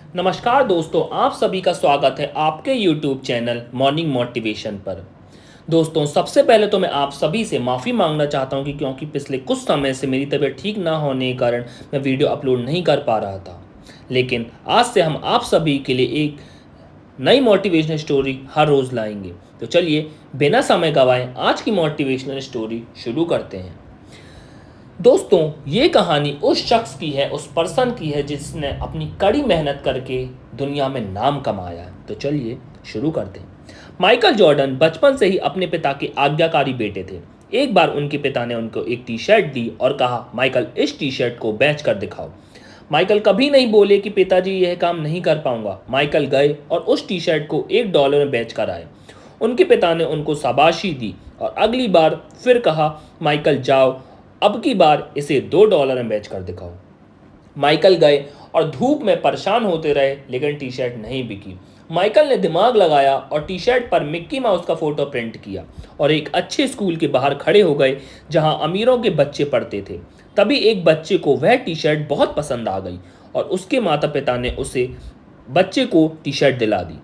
नमस्कार दोस्तों, आप सभी का स्वागत है आपके YouTube चैनल मॉर्निंग मोटिवेशन पर। दोस्तों, सबसे पहले तो मैं आप सभी से माफ़ी मांगना चाहता हूं कि क्योंकि पिछले कुछ समय से मेरी तबीयत ठीक ना होने के कारण मैं वीडियो अपलोड नहीं कर पा रहा था। लेकिन आज से हम आप सभी के लिए एक नई मोटिवेशनल स्टोरी हर रोज़ लाएंगे। तो चलिए बिना समय गंवाए आज की मोटिवेशनल स्टोरी शुरू करते हैं। दोस्तों, ये कहानी उस शख्स की है, उस पर्सन की है जिसने अपनी कड़ी मेहनत करके दुनिया में नाम कमाया है। तो चलिए शुरू करते हैं। माइकल जॉर्डन बचपन से ही अपने पिता के आज्ञाकारी बेटे थे। एक बार उनके पिता ने उनको एक टी शर्ट दी और कहा, माइकल इस टी शर्ट को बेच कर दिखाओ। माइकल कभी नहीं बोले कि पिताजी यह काम नहीं कर पाऊंगा। माइकल गए और उस टी शर्ट को $1 में बेच कर आए। उनके पिता ने उनको शाबाशी दी और अगली बार फिर कहा, माइकल जाओ, अब की बार इसे $2 में बेच कर दिखाओ। माइकल गए और धूप में परेशान होते रहे, लेकिन टी शर्ट नहीं बिकी। माइकल ने दिमाग लगाया और टी शर्ट पर मिक्की माउस का फोटो प्रिंट किया और एक अच्छे स्कूल के बाहर खड़े हो गए जहां अमीरों के बच्चे पढ़ते थे। तभी एक बच्चे को वह टी शर्ट बहुत पसंद आ गई और उसके माता पिता ने उसे बच्चे को टी शर्ट दिला दी।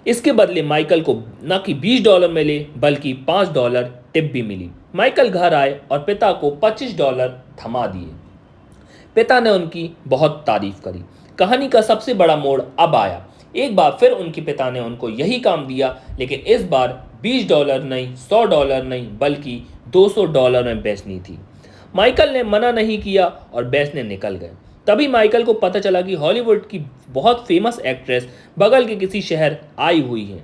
इसके बदले माइकल को न कि $20 मिले बल्कि $5 टिप भी मिली। माइकल घर आए और पिता को $25 थमा दिए। पिता ने उनकी बहुत तारीफ करी। कहानी का सबसे बड़ा मोड़ अब आया। एक बार फिर उनके पिता ने उनको यही काम दिया, लेकिन इस बार $20 नहीं, $100 नहीं बल्कि $200 में बेचनी थी। माइकल ने मना नहीं किया और बेचने निकल गए। तभी माइकल को पता चला कि हॉलीवुड की बहुत फेमस एक्ट्रेस बगल के किसी शहर आई हुई है।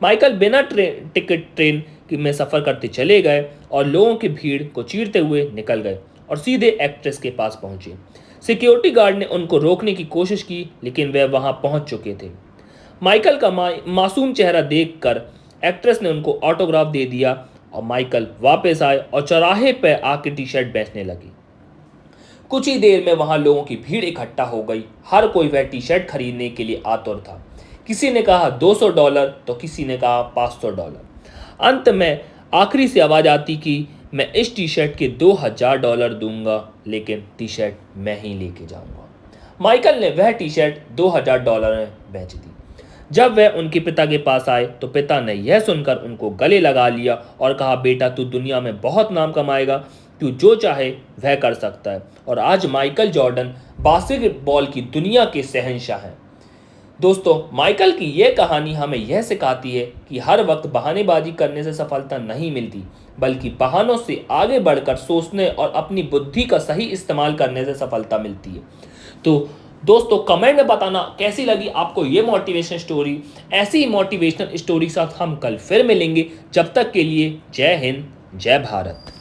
माइकल बिना टिकट ट्रेन में सफ़र करते चले गए और लोगों की भीड़ को चीरते हुए निकल गए और सीधे एक्ट्रेस के पास पहुंचे। सिक्योरिटी गार्ड ने उनको रोकने की कोशिश की, लेकिन वे वहां पहुंच चुके थे। माइकल का मासूम चेहरा देखकर एक्ट्रेस ने उनको ऑटोग्राफ दे दिया और माइकल वापस आए और चौराहे पर आके टी शर्ट बेचने लगे। कुछ ही देर में वहां लोगों की भीड़ इकट्ठा हो गई। हर कोई वह टी शर्ट खरीदने के लिए आतुर था। किसी ने कहा $200 तो किसी ने कहा $500। अंत में आखिरी से आवाज़ आती कि मैं इस टी शर्ट के $2000 दूंगा, लेकिन टी शर्ट मैं ही लेके जाऊंगा। माइकल ने वह टी शर्ट $2000 में बेच दी। जब वह उनके पिता के पास आए तो पिता ने यह सुनकर उनको गले लगा लिया और कहा, बेटा तू दुनिया में बहुत नाम कमाएगा, तू जो चाहे वह कर सकता है। और आज माइकल जॉर्डन बास्केटबॉल की दुनिया के शहंशाह हैं। दोस्तों, माइकल की यह कहानी हमें यह सिखाती है कि हर वक्त बहानेबाजी करने से सफलता नहीं मिलती, बल्कि बहानों से आगे बढ़कर सोचने और अपनी बुद्धि का सही इस्तेमाल करने से सफलता मिलती है। तो दोस्तों, कमेंट में बताना कैसी लगी आपको ये मोटिवेशनल स्टोरी। ऐसी ही मोटिवेशनल स्टोरी के साथ हम कल फिर मिलेंगे। जब तक के लिए जय हिंद, जय भारत।